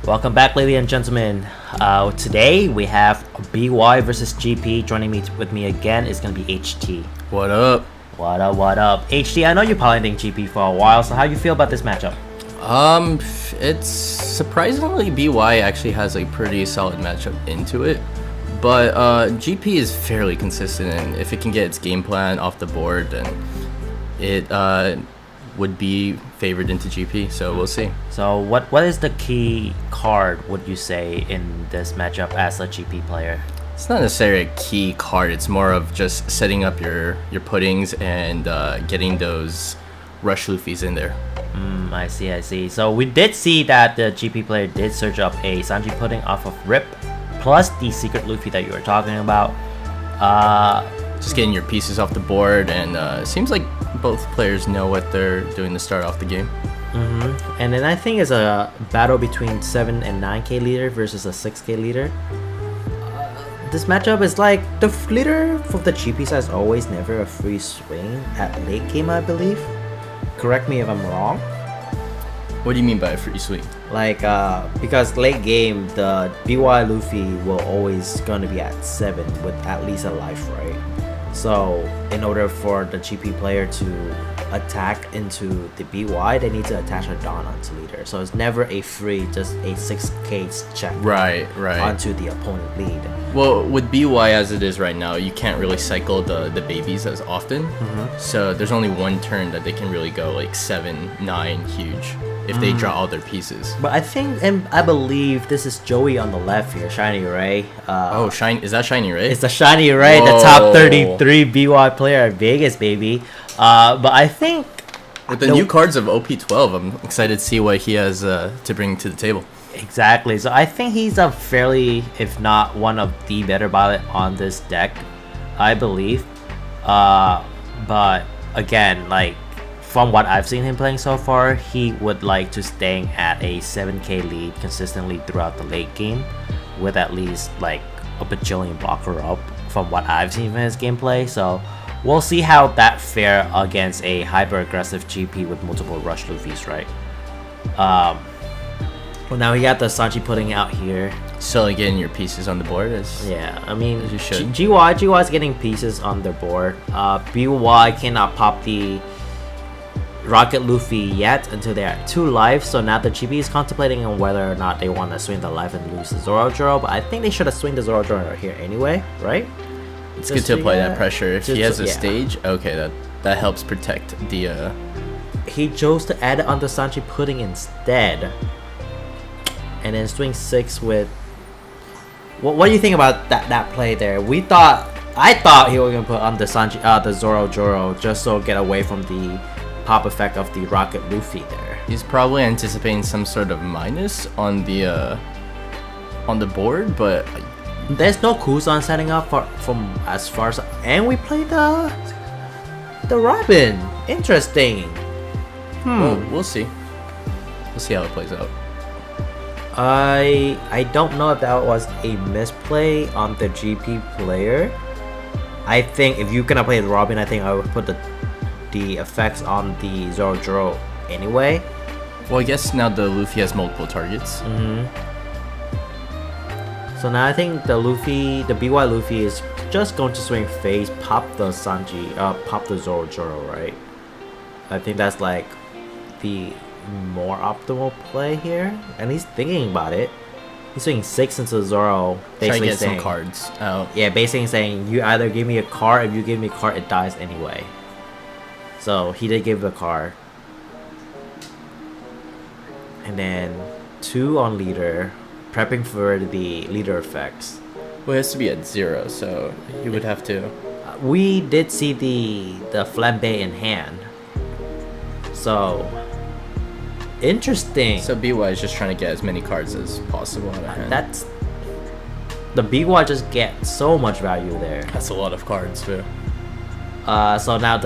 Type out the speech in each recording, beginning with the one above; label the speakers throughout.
Speaker 1: Welcome back, ladies and gentlemen. Today we have BY versus GP. Joining me with me again is gonna be HT.
Speaker 2: What up?
Speaker 1: What up? What up? HT, I know you're piloting GP for a while, so how you feel about this matchup?
Speaker 2: It's surprisingly BY actually has a pretty solid matchup into it, but GP is fairly consistent, and if it can get its game plan off the board, then it would be favored into GP. So we'll see.
Speaker 1: So what is the key card, would you say, in this matchup as a GP player?
Speaker 2: It's not necessarily a key card. It's more of just setting up your puddings and getting those rush Luffys in there.
Speaker 1: I see. So we did see that the GP player did search up a Sanji pudding off of Rip, plus the secret Luffy that you were talking about.
Speaker 2: Just getting your pieces off the board, and it seems like both players know what they're doing to start off the game.
Speaker 1: And then I think it's a battle between 7 and 9k leader versus a 6k leader. This matchup is like the leader for the GP side is always never a free swing at late game, I believe. Correct me if I'm wrong.
Speaker 2: What do you mean by a free swing?
Speaker 1: Like because late game the BY Luffy will always gonna be at 7 with at least a life, right? So in order for the GP player to attack into the BY, they need to attach a Dawn onto leader. So it's never a free, just a 6k check
Speaker 2: Right.
Speaker 1: onto the opponent lead.
Speaker 2: Well, with BY as it is right now, you can't really cycle the babies as often. So there's only one turn that they can really go like 7, 9 huge if they draw all their pieces.
Speaker 1: But I think, and I believe this is Joey on the left here, Shiny Ray.
Speaker 2: Oh, is that Shiny Ray?
Speaker 1: It's the Shiny Ray, the top 33 BY player at Vegas, baby. But I think
Speaker 2: with the new cards of OP12, I'm excited to see what he has to bring to the table.
Speaker 1: Exactly. So I think he's a fairly, if not one of the better pilot on this deck, I believe. But again, like from what I've seen him playing so far, he would like to staying at a 7k lead consistently throughout the late game, with at least like a bajillion blocker up from what I've seen from his gameplay. So we'll see how that fare against a hyper aggressive GP with multiple rush Luffys, right? Well, now we got the Sanji pudding out here.
Speaker 2: So getting your pieces on the board
Speaker 1: I mean,
Speaker 2: as you should.
Speaker 1: GY is getting pieces on the board. BY cannot pop the Rocket Luffy yet until they're at 2 lives. So now the GP is contemplating on whether or not they want to swing the life and lose the Zoro. But I think they should have swing the Zoro here anyway, right?
Speaker 2: It's good to apply that pressure. If he has a stage, okay, that helps protect the.
Speaker 1: He chose to add it on the Sanji pudding instead, and then swing 6 with. What do you think about that play there? I thought he was gonna put on the Sanji, the Zoro just so get away from the pop effect of the Rocket Luffy there.
Speaker 2: He's probably anticipating some sort of minus on the board, but
Speaker 1: there's no cooldown setting up from as far as, and we play the Robin. Interesting.
Speaker 2: Well, we'll see. We'll see how it plays out.
Speaker 1: I don't know if that was a misplay on the GP player. I think if you're gonna play the Robin, I think I would put the effects on the Zoro anyway.
Speaker 2: Well, I guess now the Luffy has multiple targets.
Speaker 1: So now I think the BY Luffy is just going to swing face, pop the Sanji, pop the Zoro, right? I think that's like the more optimal play here, and he's thinking about it. He's swinging 6 into Zoro, basically
Speaker 2: trying to get
Speaker 1: saying,
Speaker 2: some cards out.
Speaker 1: Yeah, basically saying you either give me a card, if you give me a card, it dies anyway. So he did give the card, and then 2 on leader, prepping for the leader effects.
Speaker 2: Well, it has to be at 0, so you would have to.
Speaker 1: We did see the flambe in hand, so interesting.
Speaker 2: So BY is just trying to get as many cards as possible out of hand.
Speaker 1: That's the BY just get so much value there.
Speaker 2: That's a lot of cards too.
Speaker 1: So now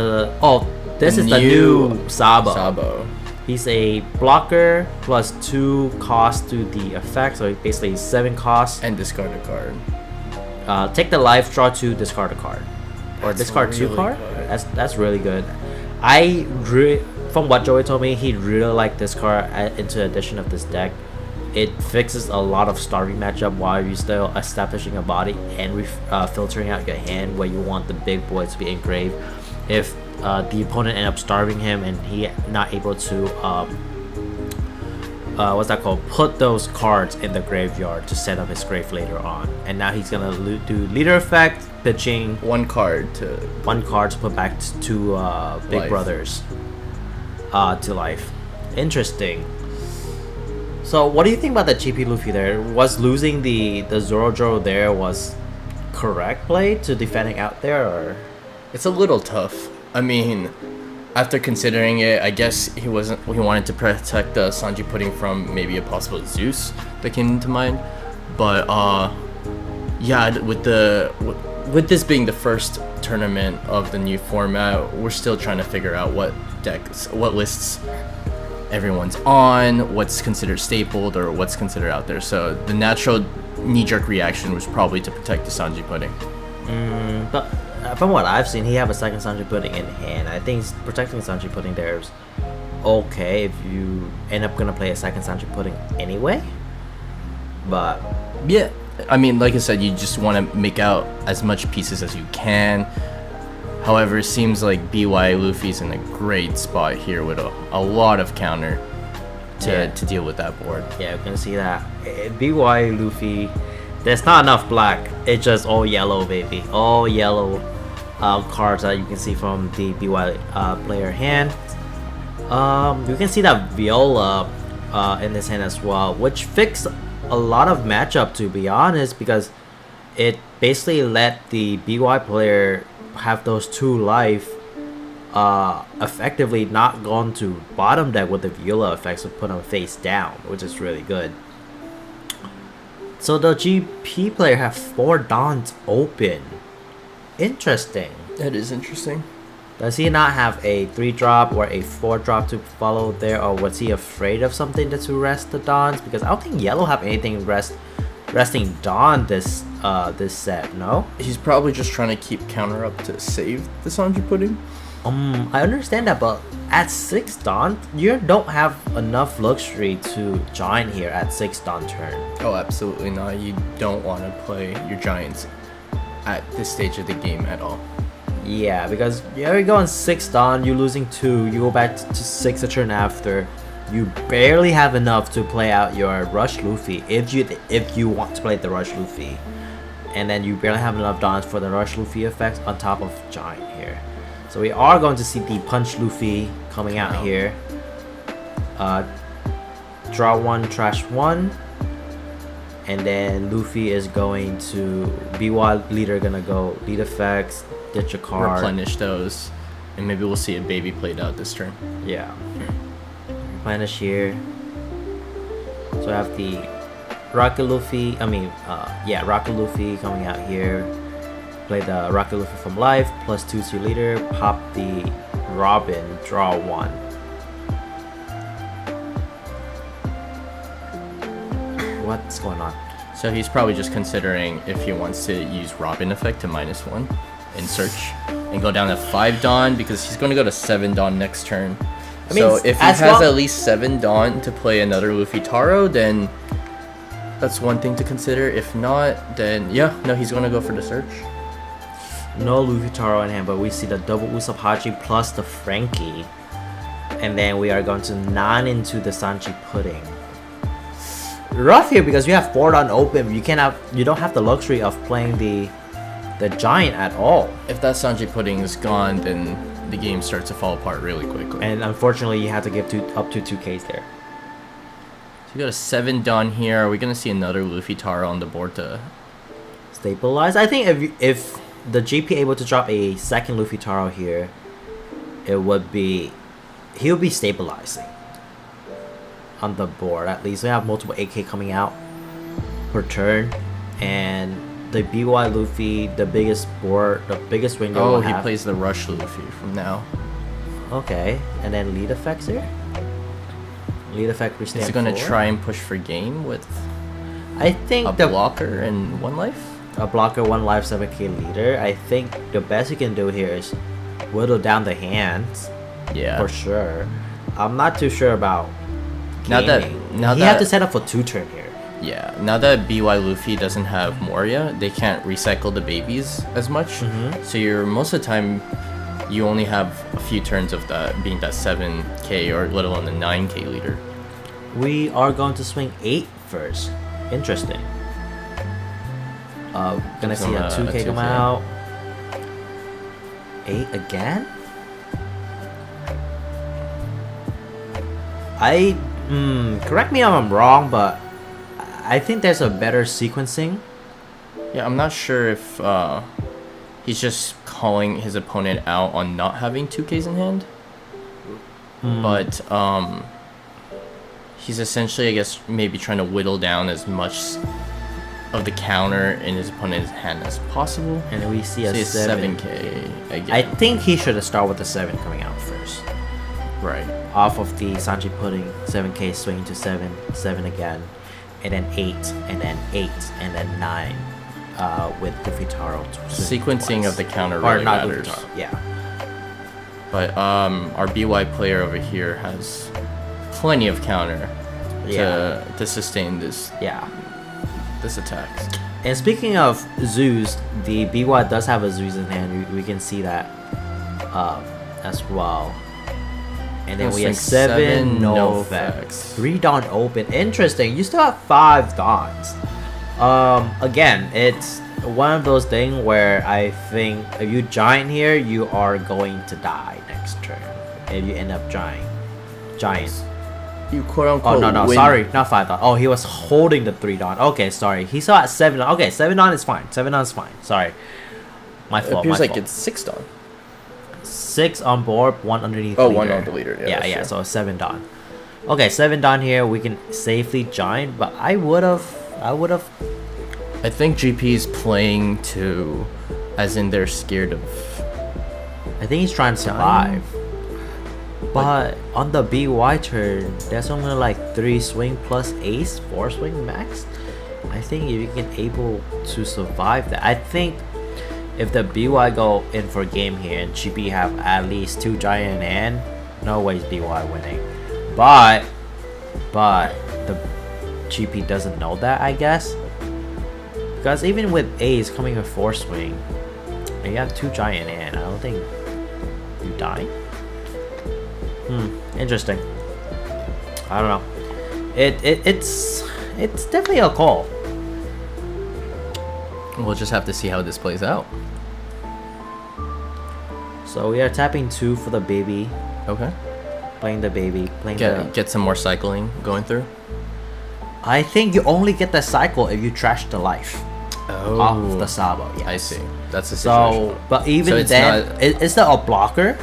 Speaker 1: this is the new Sabo. He's a blocker plus 2 cost to the effect, so basically 7 cost.
Speaker 2: And discard a card.
Speaker 1: Take the life, draw 2, discard a card. Or discard really 2 card? Good. That's really good. From what Joey told me, he really liked this card into addition of this deck. it fixes a lot of starving matchup while you're still establishing a body and filtering out your hand where you want the big boys to be engraved. If the opponent end up starving him and he not able to what's that called, put those cards in the graveyard to set up his grave later on, and now he's gonna do leader effect, pitching
Speaker 2: one card to
Speaker 1: put back to big
Speaker 2: life.
Speaker 1: brothers to life. Interesting. So what do you think about the GP Luffy there? Was losing the Zoro there was correct play to defending out there, or?
Speaker 2: It's a little tough. I mean, after considering it, I guess he wanted to protect the Sanji Pudding from maybe a possible Zeus that came into mind. But yeah, with this being the first tournament of the new format, we're still trying to figure out what lists everyone's on, what's considered stapled, or what's considered out there. So the natural knee-jerk reaction was probably to protect the Sanji Pudding.
Speaker 1: But from what I've seen, he have a second Sanji Pudding in hand. I think protecting Sanji Pudding there is okay if you end up gonna play a second Sanji Pudding anyway. But
Speaker 2: yeah, I mean, like I said, you just want to make out as much pieces as you can. However, it seems like BY Luffy's in a great spot here with a lot of counter to deal with that board.
Speaker 1: Yeah, you can see that. BY Luffy, there's not enough black. It's just all yellow, baby. All yellow cards that you can see from the BY player hand. You can see that Viola in this hand as well, which fixed a lot of matchup, to be honest, because it basically let the BY player have those 2 life effectively not gone to bottom deck with the Viola effects to put them face down, which is really good. So the GP player have 4 Dons open. Interesting.
Speaker 2: That is interesting.
Speaker 1: Does he not have a 3-drop or a 4-drop to follow there, or was he afraid of something to rest the Dons? Because I don't think Yellow have anything resting Don this set, no?
Speaker 2: He's probably just trying to keep counter up to save the Sanji Pudding.
Speaker 1: I understand that, but at 6 Don, you don't have enough luxury to giant here at 6 Don turn.
Speaker 2: Oh, absolutely not. You don't want to play your giants at this stage of the game at all.
Speaker 1: Yeah, because you go on 6 Don, you're losing 2, you go back to 6 a turn after. You barely have enough to play out your Rush Luffy if you want to play the Rush Luffy. And then you barely have enough Dons for the Rush Luffy effect on top of Giant here. So we are going to see the Punch Luffy coming out here. Draw 1, trash 1. And then Luffy is going to, BY leader gonna go lead effects, ditch a card.
Speaker 2: Replenish those. And maybe we'll see a baby played out this turn.
Speaker 1: Yeah. Replenish here. So I have the Rocket Luffy, Rocket Luffy coming out here. Play the Rocket Luffy from life, plus 2 to leader, pop the Robin, draw 1. What's going on?
Speaker 2: So he's probably just considering if he wants to use Robin effect to -1 in search and go down to 5 Dawn, because he's going to go to 7 Dawn next turn. So if he has at least 7 Dawn to play another Luffy Taro, then that's one thing to consider. If not, then yeah, no, he's going to go for the search.
Speaker 1: No Luffy Taro in hand, but we see the double Usopp Hachi plus the Frankie. And then we are going to 9 into the Sanji Pudding. Rough here because you have 4 Dawn open. You don't have the luxury of playing the Giant at all.
Speaker 2: If that Sanji Pudding is gone, then the game starts to fall apart really quickly.
Speaker 1: And unfortunately, you have to give up to 2Ks there.
Speaker 2: So you got a 7 Dawn here. Are we going to see another Luffy Taro on the board to
Speaker 1: stabilize? I think if the GP able to drop a second Luffy Taro here, he'll be stabilizing on the board. At least we have multiple AK coming out per turn, and the BY Luffy, the biggest window.
Speaker 2: Oh, he plays the Rush Luffy from now.
Speaker 1: Okay, and then lead effects here. Lead effect.
Speaker 2: Is he gonna try and push for game with?
Speaker 1: I think
Speaker 2: a blocker and 1 life.
Speaker 1: A blocker, 1 life, 7K leader. I think the best you can do here is whittle down the hands.
Speaker 2: Yeah,
Speaker 1: for sure. I'm not too sure about
Speaker 2: Now that-
Speaker 1: gaming.
Speaker 2: now
Speaker 1: he had
Speaker 2: that-
Speaker 1: to set up for 2-turn here.
Speaker 2: Yeah, now that BY Luffy doesn't have Moria, they can't recycle the babies as much. So you're most of the time you only have a few turns of that being that 7k or let alone the 9k leader.
Speaker 1: We are going to swing 8 first. Interesting. Gonna see a 2k come
Speaker 2: 2K.
Speaker 1: out. 8 again? Correct me if I'm wrong, but I think there's a better sequencing.
Speaker 2: Yeah, I'm not sure if he's just calling his opponent out on not having 2Ks in hand. But he's essentially, I guess, maybe trying to whittle down as much of the counter in his opponent's hand as possible.
Speaker 1: And we see a
Speaker 2: Say
Speaker 1: 7k.
Speaker 2: again.
Speaker 1: I think he should have started with the 7 coming out first.
Speaker 2: Right.
Speaker 1: Off of the Sanji pudding, 7k swing to 7, 7 again, and then 8, and then 8, and then 9 with Luffy Taro.
Speaker 2: Sequencing of the counter
Speaker 1: or
Speaker 2: really
Speaker 1: not
Speaker 2: matters.
Speaker 1: Luffy Taro, yeah.
Speaker 2: But our BY player over here has plenty of counter to sustain this
Speaker 1: Yeah.
Speaker 2: attack.
Speaker 1: And speaking of Zeus, the BY does have a Zeus in hand. We can see that as well. And then we have 7 no effects. 3 Dawn open. Interesting. You still have 5 Dawns. Again, it's one of those things where I think if you giant here, you are going to die next turn. If you end up giant.
Speaker 2: You quote unquote.
Speaker 1: Oh no,
Speaker 2: win.
Speaker 1: sorry, not 5 Dawn. Oh, he was holding the 3 Dawn. Okay, sorry. He saw at 7 Dawn. Okay, 7 Dawn is fine. 7 Dawn is fine. Sorry. My
Speaker 2: It
Speaker 1: fault.
Speaker 2: appears
Speaker 1: my
Speaker 2: like
Speaker 1: fault.
Speaker 2: it's 6 Dawn.
Speaker 1: 6 on board, 1 underneath.
Speaker 2: Oh,
Speaker 1: leader.
Speaker 2: 1 on the leader. Yeah,
Speaker 1: Yeah,
Speaker 2: that's true.
Speaker 1: so 7 Dawn. Okay, 7 Dawn here. We can safely giant, but I would have.
Speaker 2: I think GP is playing to, as in they're scared of.
Speaker 1: I think he's trying to survive. But on the BY turn, there's only like 3 swing plus ace, 4 swing max. I think if you can able to survive that, I think if the BY go in for game here and GP have at least 2 giant in hand, no ways BY winning. But the GP doesn't know that, I guess. Because even with ace coming with 4 swing, and you have 2 giant in hand, I don't think you die. Interesting. I don't know. It's definitely a call.
Speaker 2: We'll just have to see how this plays out.
Speaker 1: So we are tapping 2 for the baby,
Speaker 2: Okay.
Speaker 1: playing the baby, playing
Speaker 2: Get some more cycling going through.
Speaker 1: I think you only get the cycle if you trash the life off the Sabo. Yes.
Speaker 2: I see. That's the situation.
Speaker 1: So, but even
Speaker 2: So it's
Speaker 1: then,
Speaker 2: not-
Speaker 1: it's still a blocker.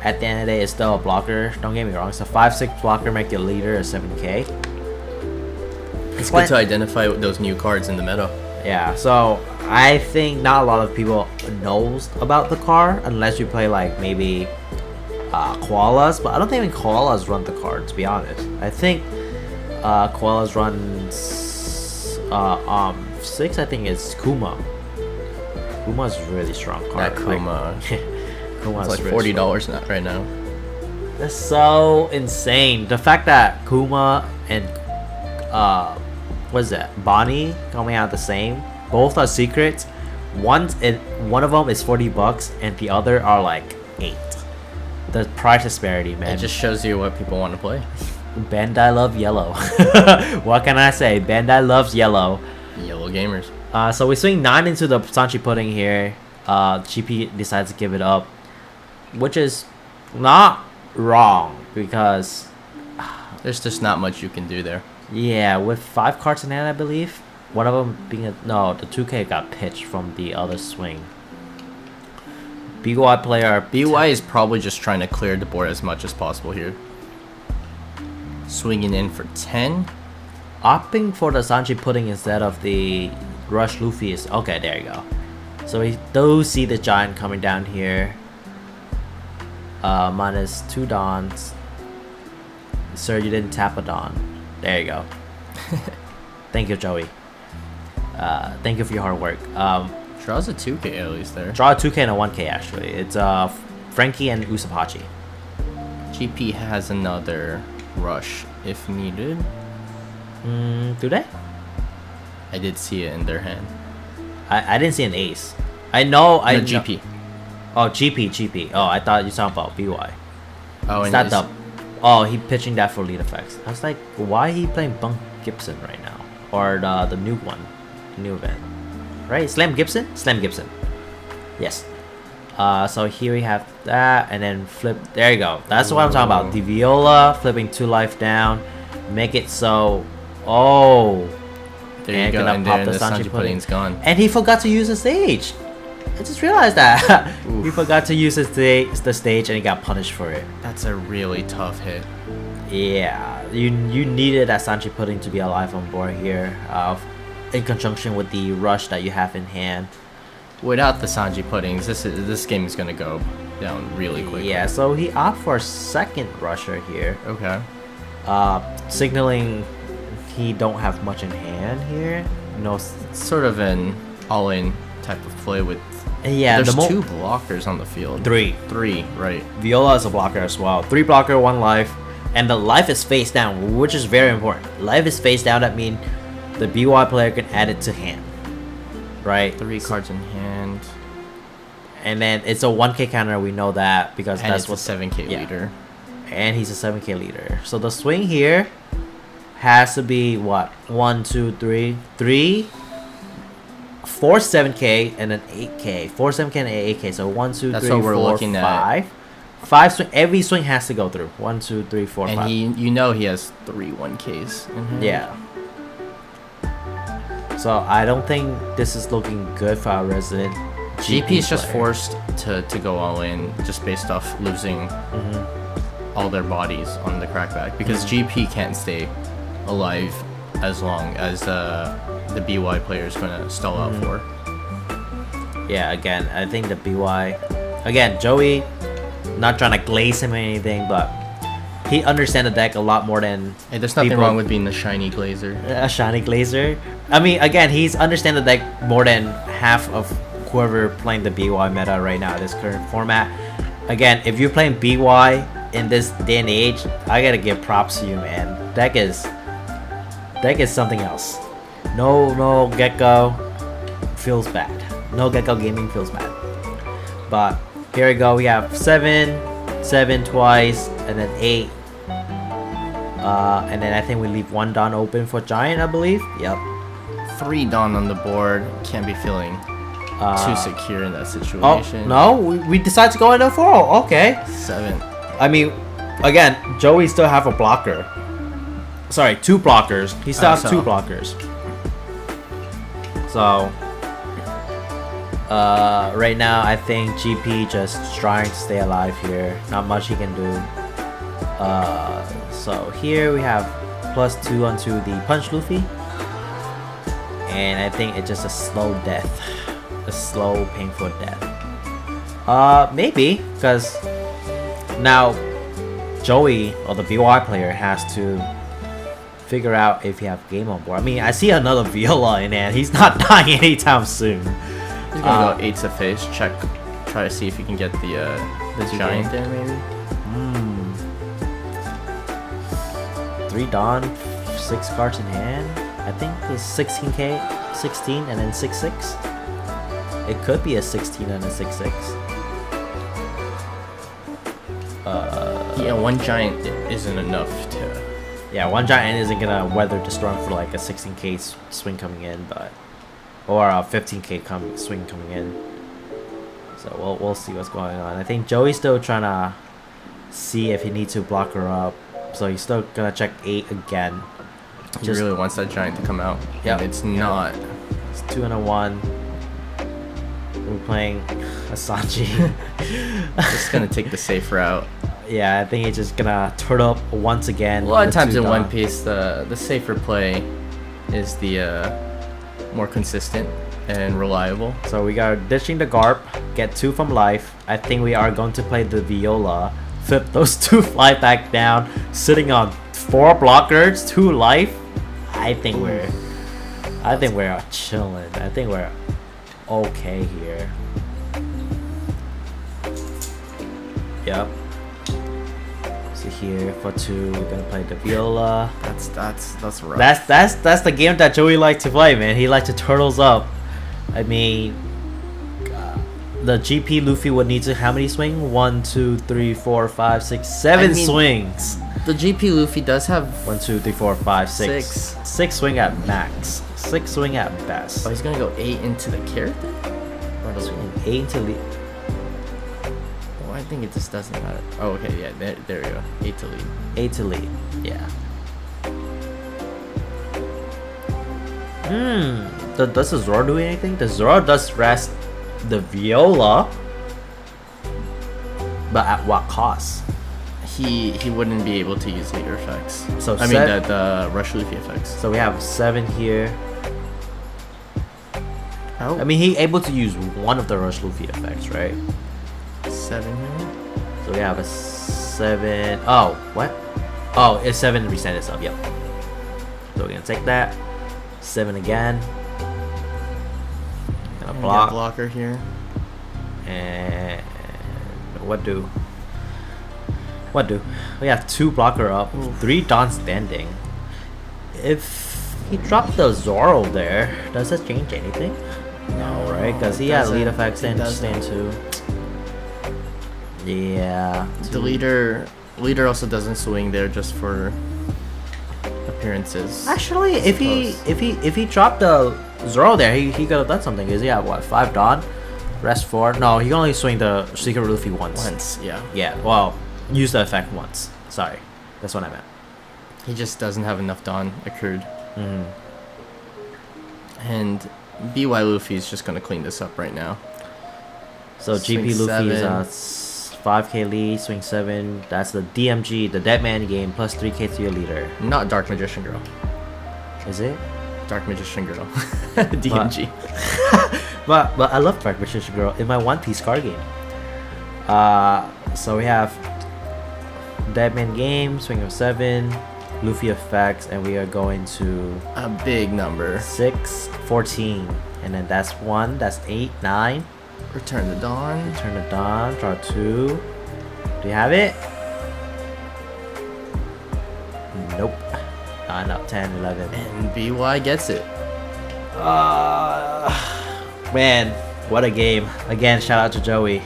Speaker 1: At the end of the day, it's still a blocker. Don't get me wrong. It's a 5/6 blocker, make your leader a 7k.
Speaker 2: It's good to identify those new cards in the meta.
Speaker 1: Yeah, so I think not a lot of people knows about the car unless you play like maybe koalas, but I don't think even koalas run the card, to be honest. I think koalas runs 6. I think is Kuma. Kuma's a really strong card.
Speaker 2: That Kuma.
Speaker 1: Kuma's
Speaker 2: It's like
Speaker 1: really
Speaker 2: $40 right now.
Speaker 1: That's so insane. The fact that Kuma and what is that? Bonnie coming out the same. Both are secrets. One of them is $40 and the other are like 8. The price disparity, man.
Speaker 2: It just shows you what people want to play.
Speaker 1: Bandai love yellow. What can I say? Bandai loves yellow.
Speaker 2: Yellow gamers.
Speaker 1: So we swing 9 into the Sanchi pudding here. GP decides to give it up, which is not wrong because
Speaker 2: There's just not much you can do there.
Speaker 1: yeah, with 5 cards in hand, I believe. One of them being the 2K got pitched from the other swing. BY player.
Speaker 2: BY is probably just trying to clear the board as much as possible here. Swinging in for 10.
Speaker 1: Opting for the Sanji pudding instead of the Rush Luffy is okay. There you go. So we do see the giant coming down here. Minus 2 Dawns. Sir, you didn't tap a Dawn. There you go. Thank you, Joey. Thank you for your hard work.
Speaker 2: Draws a 2K at least there.
Speaker 1: Draw a 2K and a 1K actually. It's Frankie and Usapachi.
Speaker 2: GP has another rush if needed.
Speaker 1: Do they?
Speaker 2: I did see it in their hand.
Speaker 1: I didn't see an ace. I know.
Speaker 2: No, GP.
Speaker 1: Oh, GP. Oh, I thought you were talking about BY.
Speaker 2: Oh,
Speaker 1: Is
Speaker 2: and
Speaker 1: that
Speaker 2: it's-
Speaker 1: the... Oh, he pitching that for lead effects. I was like, why he playing Bunk Gibson right now? Or the new one. The new event. Right? Slam Gibson? Slam Gibson. Yes. So here we have that, and then flip. There you go. That's what I'm talking about. The Viola flipping 2 life down, make it so. Oh,
Speaker 2: there you go. And then the Sanji pudding's gone.
Speaker 1: and he forgot to use the stage. I just realized that he forgot to use the stage, and he got punished for it.
Speaker 2: That's a really tough hit.
Speaker 1: Yeah, you needed that Sanji pudding to be alive on board here, in conjunction with the rush that you have in hand.
Speaker 2: Without the Sanji puddings, this game is gonna go down really quickly.
Speaker 1: Yeah, so he opted for a second rusher here.
Speaker 2: Okay.
Speaker 1: Signaling he don't have much in hand here. No,
Speaker 2: It's sort of an all-in type of play with.
Speaker 1: yeah.
Speaker 2: There's 2 blockers on the field.
Speaker 1: 3.
Speaker 2: 3, right?
Speaker 1: Viola is a blocker as well. 3 blocker, 1 life, and the life is face down, which is very important. Life is face down. That means the BY player can add it to hand, right?
Speaker 2: 3 cards in hand.
Speaker 1: And then it's a 1K counter. We know that because
Speaker 2: And
Speaker 1: that's
Speaker 2: it's
Speaker 1: what
Speaker 2: a 7K
Speaker 1: yeah.
Speaker 2: leader.
Speaker 1: And he's a 7K leader. So the swing here has to be what? 1, 2, 3, 4 7K and an 8K. 4 7K and an 8K. So 1, 2,
Speaker 2: That's
Speaker 1: 3,
Speaker 2: what we're
Speaker 1: 4,
Speaker 2: looking at.
Speaker 1: 5. 5 swing. Every swing has to go through. 1, 2, 3, 4,
Speaker 2: And
Speaker 1: 5.
Speaker 2: you know he has 3 1Ks in hand.
Speaker 1: Yeah. So I don't think this is looking good for our resident
Speaker 2: GP is just
Speaker 1: player.
Speaker 2: forced to go all in just based off losing all their bodies on the crackback because GP can't stay alive as long as the BY player is gonna stall out for.
Speaker 1: Yeah, again, I think the BY... Again, Joey, not trying to glaze him or anything, but he understands the deck a lot more than...
Speaker 2: Hey, there's nothing
Speaker 1: people-
Speaker 2: wrong with being the shiny glazer.
Speaker 1: A shiny glazer. I mean, again, he's understand the deck more than half of whoever playing the BY meta right now, this current format. Again, if you're playing BY in this day and age, I gotta give props to you, man. Deck is something else. No Gecko feels bad. No Gecko gaming feels bad. But here we go. We have 7 twice, and then 8. And then I think we leave 1 Dawn open for Giant, I believe. Yep.
Speaker 2: 3 Dawn on the board. Can't be feeling too secure in that
Speaker 1: Oh,
Speaker 2: situation.
Speaker 1: no, we decide to go into 4. Okay.
Speaker 2: 7.
Speaker 1: I mean, again, Joey still have a blocker. Sorry, 2 blockers. He still has 2 blockers. So, right now, I think GP just trying to stay alive here. Not much he can do. So here we have +2 onto the Punch Luffy. And I think it's just a slow death. A slow, painful death. Maybe, because now Joey, or the BY player, has to figure out if he have game on board. I mean, I see another Viola in there. He's not dying anytime soon.
Speaker 2: He's gonna go 8 to face, check, try to see if he can get the giant there maybe.
Speaker 1: 3 Dawn, 6 cards in hand. I think it's 16K, 16 and then 6/6. It could be a 16 and a 6/6.
Speaker 2: Yeah, 1 giant isn't enough to.
Speaker 1: Yeah, 1 giant isn't gonna weather the storm for like a 16K swing coming in, but or a 15K swing coming in. So we'll see what's going on. I think Joey's still trying to see if he needs to block her up. So he's still gonna check 8 again.
Speaker 2: He really wants that giant to come out.
Speaker 1: Yeah,
Speaker 2: And it's not.
Speaker 1: It's 2 and a 1. We're playing a Sanji.
Speaker 2: Just gonna take the safe route.
Speaker 1: Yeah, I think he's just gonna turn up once again.
Speaker 2: A lot of
Speaker 1: with
Speaker 2: times
Speaker 1: 2
Speaker 2: in One
Speaker 1: Dawn.
Speaker 2: Piece, the safer play is the more consistent and reliable.
Speaker 1: So we got ditching the Garp, get 2 from life. I think we are going to play the Viola, flip those 2 fly back down, sitting on 4 blockers, 2 life. I think we're chilling. I think we're okay here. here for 2. We're gonna play the viola.
Speaker 2: That's rough.
Speaker 1: That's the game that Joey liked to play, man. He liked to turtles up. I mean, the GP Luffy would need to how many swing? 1, 2, 3, 4, 5, 6, 7 swings.
Speaker 2: The GP Luffy does have
Speaker 1: 1, 2, 3, 4, 5, 6. 6 swing at max. 6 swing at best.
Speaker 2: Oh, he's gonna go 8 into the character? Or the
Speaker 1: 8 into lead.
Speaker 2: Oh, I think it just doesn't matter. Oh, okay, yeah, there we go. 8 to lead.
Speaker 1: 8 to lead. Yeah. Does the Zoro do anything? The Zoro does rest the viola, but at what cost?
Speaker 2: He wouldn't be able to use leader effects.
Speaker 1: So
Speaker 2: I mean the Rush Luffy effects.
Speaker 1: So we have 7 here.
Speaker 2: Oh.
Speaker 1: I mean, he able to use one of the Rush Luffy effects, right?
Speaker 2: 7 here.
Speaker 1: So we have a 7. Oh, what? Oh, it's 7 reset itself. Yep. So we're gonna take that. 7 again. Gonna block.
Speaker 2: Blocker here.
Speaker 1: And what do? We have 2 blocker up, 3 Dawn standing. If he dropped the Zoro there, does that change anything? No, right? Because he had lead effects and stand too. Yeah.
Speaker 2: The leader also doesn't swing there just for appearances.
Speaker 1: Actually, if he dropped the Zoro there, he could have done something. Is he have what, 5 Dawn? Rest 4? No, he can only swing the Secret Luffy once.
Speaker 2: Yeah.
Speaker 1: Yeah, well, use the effect once. Sorry. That's what I meant.
Speaker 2: He just doesn't have enough Dawn accrued. And BY Luffy is just gonna clean this up right now.
Speaker 1: So
Speaker 2: Swing
Speaker 1: GP Luffy is
Speaker 2: 7.
Speaker 1: 5k lead, swing 7. That's the DMG, the Dead Man game, plus 3k to your leader.
Speaker 2: Not Dark Magician Girl.
Speaker 1: Is it?
Speaker 2: Dark Magician Girl. DMG.
Speaker 1: But I love Dark Magician Girl in my One Piece card game. So we have Dead Man game, swing of 7, Luffy effects, and we are going to
Speaker 2: A big number.
Speaker 1: 6, 14, and then that's 1, that's 8, 9.
Speaker 2: Return the Dawn.
Speaker 1: Turn the Dawn, draw 2. Do you have it? Nope. 9 up, 10, 11.
Speaker 2: And BY gets it.
Speaker 1: Man, what a game. Again, shout out to Joey.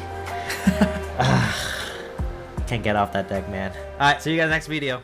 Speaker 1: Can't get off that deck, man. Alright, see you guys next video.